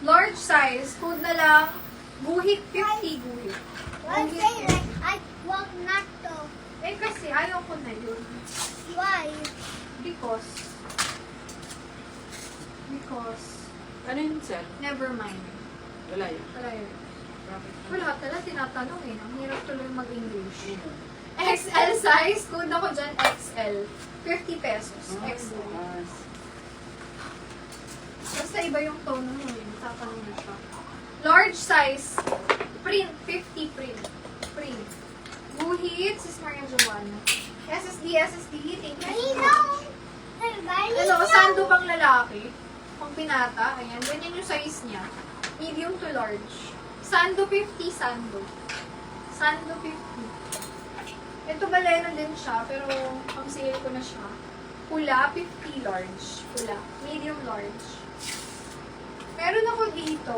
Large size, code na lang, guhit 50 guhit. Why say like I want not to? Eh kasi ayaw ko na yun. Why? Because, Ano yun, sir? never mind. Wala yun. Wala yun. Bakit? Wala talaga tinatanong eh. Ang hirap tuloy mag-English. XL size, code ako dyan, XL. 50 pesos, XL. Basta iba yung tono mo eh. Tatanong na siya. Large size, print, 50 print. Print. Guhit, sis Maria Joanna. SSD, thank you so much. Hello, sando pang lalaki. Pang pinata, ayan. Ganyan yung size niya. Medium to large. Sando 50, sando. Sando 50. Ito balena din siya, pero pang sale ko na siya. Pula, 50 large. Pula. Medium large. Meron ako dito,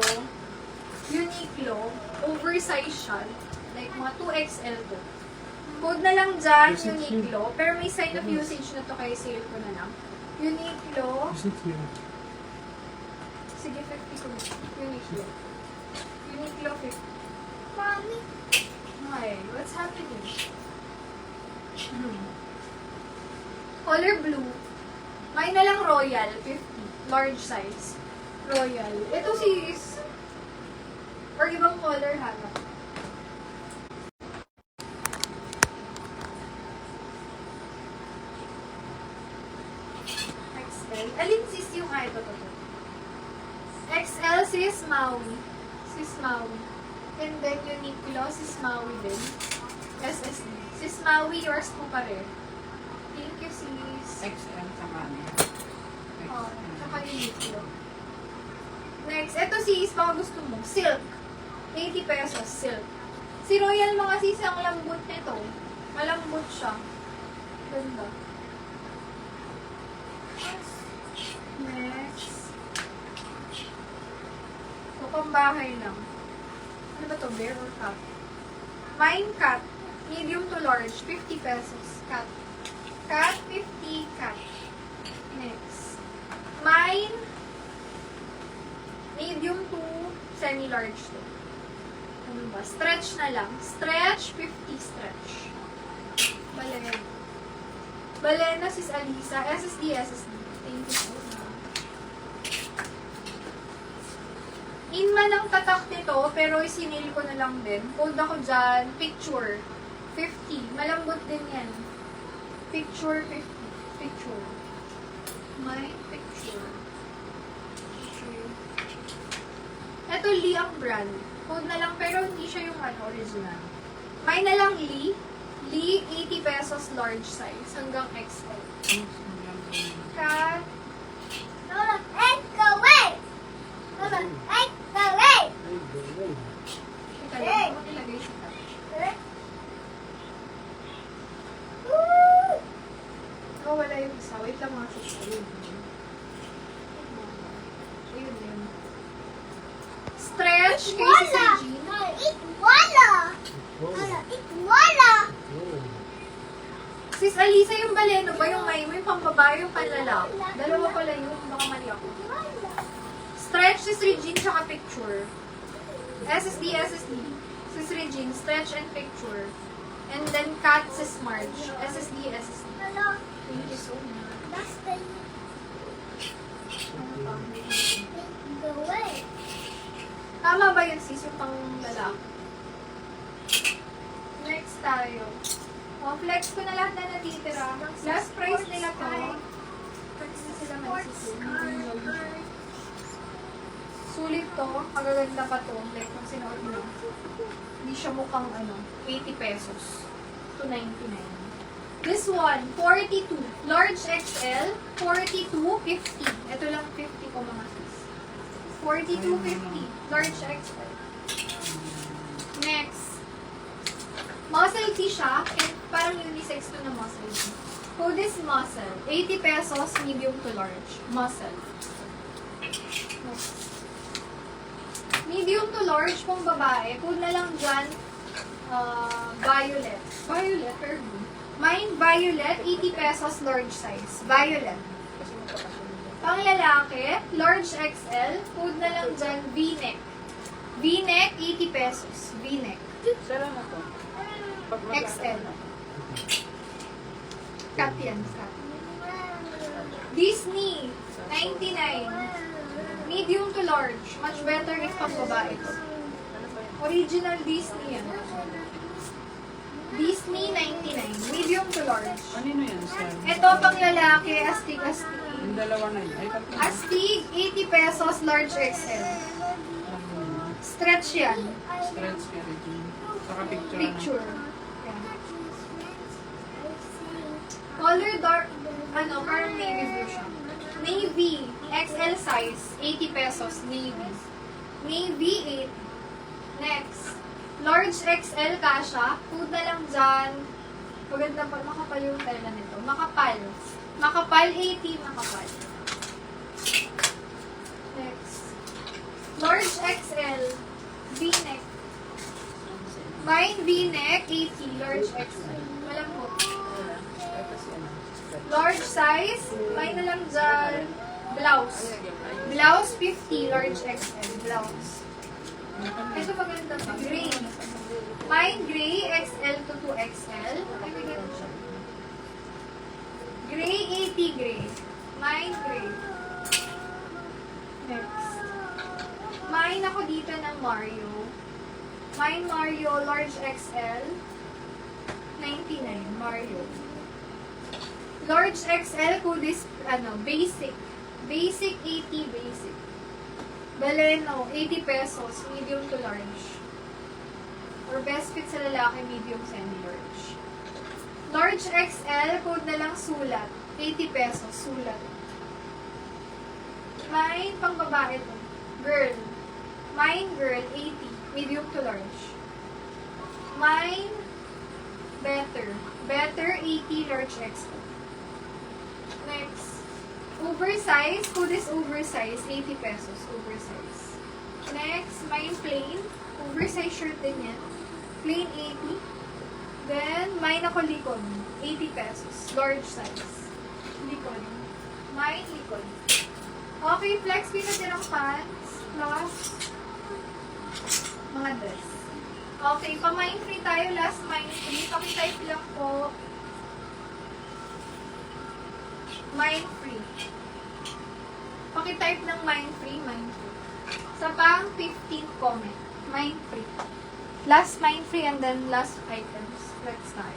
Uniqlo, oversize siya. Like, mga 2XL to. Code na lang dyan, Uniqlo. Pero may sign of usage na to kaya sale ko na lang. Uniqlo. Sige, 50 ko na. Uniqlo. Uniqlo 50. Mommy. Okay, what's happening? Color blue. May na lang Royal, 50. Large size. Royal. Ito sis. Or ibang color hanap. XL. Alin sis yung ito to? XL sis Maui. Sis Maui. And then Uniqlo, sis Maui din. SSD. Sis Maui, yours po pa rin. Thank you sis. XM sa kanya. Oh, tsaka Uniqlo. Next, ito sis, baka gusto mo. Silk. 80 pesos, silk. Si Royal mga sis, ang lambot nito. Malambot siya. Ganda. Next. So, pambahay lang. Ano ba to? Bear or cat? Mine cat. Medium to large. 50 pesos. Cat. Cat, 50. Cat. Next. Mine. Medium to semi-large to. Ano ba? Stretch na lang. Stretch, 50 stretch. Balena. Balena, sis Alisa. SSD. Thank you so much. Inman ang tatak nito, pero isinil ko na lang din. Code ako dyan, picture. 50. Malambot din yan. Picture, 50. Picture. My picture. Ito, Lee ang brand. Code na lang, pero hindi siya yung original. May na lang Lee. Lee, 80 pesos large size. Hanggang XL. Cat. Lola, let's go away. Lola, let's go away. Teka lang, kung ilagay sa cat. Woo! Oh, wala yung isa. Wait lang mga sis. Ayun yun. Stretch, kay si Jean. It's wala. Lola, it's wala. Sis Alisa, yung baleno ba yung may pambabae yung panlalaki? Dalawa pala yun, baka mali ako. Stretch, sis Regine, tsaka picture. SSD. Sis Regine, stretch and picture. And then cat, sis Marge. SSD. Lola, Thank you so much. that's the Ano pa? let's go away. Tama ba yun sis, yung pang lalaki? Next tayo. Oh, flex ko na lahat na natitira. Last price nila to. Pwede na sila mag-sisi. Sulit to. Magaganda pa to. Like, kung sinuot mo. Hindi siya mukhang 80 pesos. To 99. This one, 42. Large XL, 42, 50. Ito lang 50 ko mga sis. 42, 50. Large XL. Next. Muscle tee siya. And parang unisex to na muscle tee. So this muscle, 80 pesos, medium to large. Muscle. Next. Medium to large kung babae, code na lang dyan, violet. Violet, fair blue. Mine, violet, 80 pesos, large size. Violet. Kasi magkakasunod. Pang lalaki, large XL, code na lang dyan, V-neck. V-neck, 80 pesos. V-neck. Sara na to. Pag XL. Cut yan, cut. Disney, 99. Medium to large. Much better if pang babae to. Original Disney yan. Disney, 99. Medium to large. Anino yan, sir? Ito pang lalaki, astig-astig. Yung dalawa na yun. Ay, tatlo. Astig, 80 pesos, large XL. Stretch yan. Stretch ka rin. Saka picture. Picture. Yan. Color dark, parang navy blue siya. Navy, XL size, 80 pesos, navy. Navy, 8. Next. Large XL kasha, food na lang dyan. Maganda pa, makapal yung tela nito. Makapal. Makapal, 80, makapal. Next. Large XL, V-neck. Mine V-neck, 80, large XL. Malambot. Large size, mine na lang dyan. Blouse. Blouse, 50, large XL. Blouse. Ito maganda pa. Gray. Mine gray, XL to 2XL. Ay, may ganun siya. Gray, 80 gray. Mine gray. Next. Mine ako dito ng Mario. Mine Mario, large XL. 99, Mario. Large XL, code is, basic. Basic, 80 basic. Baleno, 80 pesos, medium to large. Or best fit sa lalaki, medium, semi-large. Large XL, code na lang sulat. 80 pesos, sulat. Mine, pang babae to. Girl. Mine, girl, 80. Medium to large. Mine, better. Better, 80, large XL. Next. Oversize, code is oversize, 80 pesos, oversize. Next, mine plain. Oversize shirt din yan. Plain 80. Then, mine ako likod. 80 pesos. Large size. Likod. Mine likod. Okay, flex pinatirang pants. Plus, mga dress. Okay, pa-mine free tayo. Last mine free. Pakitype lang po. Mine free. Pakitype ng mine free, mine free. Sa pang 15 comment. Mine free. Last mine free and then last items. Let's start.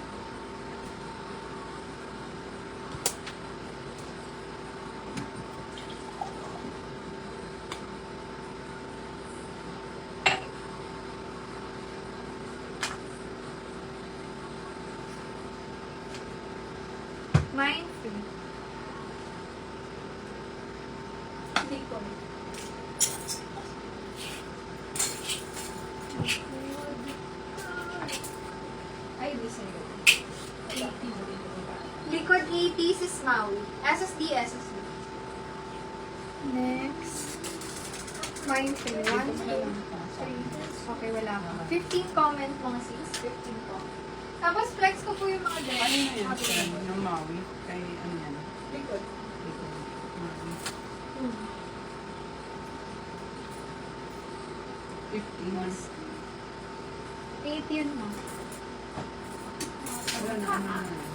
Mine free. Hindi ko. Ay, di sa'yo. Likod 80 si Smaui. SSD. Next. Mine free. 1, 2, 3. Okay, wala ka. 15 comment mga sis. 15 comment. Tapos flex ko po yung mga dress. Ano na yan, Mga sir? dress. Yung Maui? Kay ano yan? Likod. Maui. 15 months. 8 yun mo. Wala na, ano na.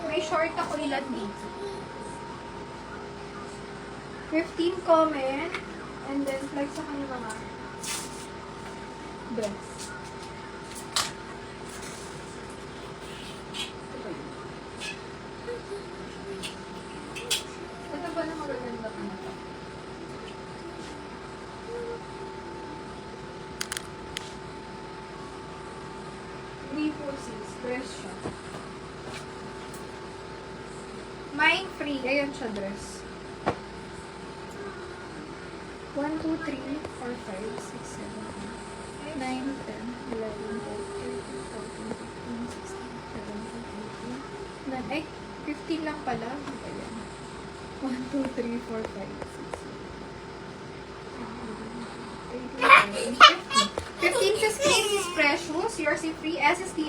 May short ako ilan dito. 15 comment. And then flex ako yung mga dress. Ito ba na magaganda ko na ito? Dress siya. Mine free. Ayun siya, dress. 1, 2, 3, 4, 5, 6, 7, 8, 9, 10, 11, 12, 13, 14, 15. 15 lang pala. Ano ba yan? 1, 2, 3, 4, 5, 6, 7, 8, 9, 10, 15 sa screen is Precious. Yours is free. SSD.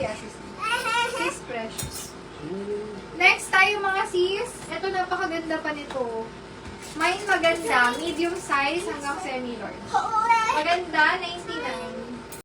Sis Precious. Next tayo mga sis. Ito napakaganda pa nito. Mine maganda. Medium size hanggang semi-large. Maganda, 99.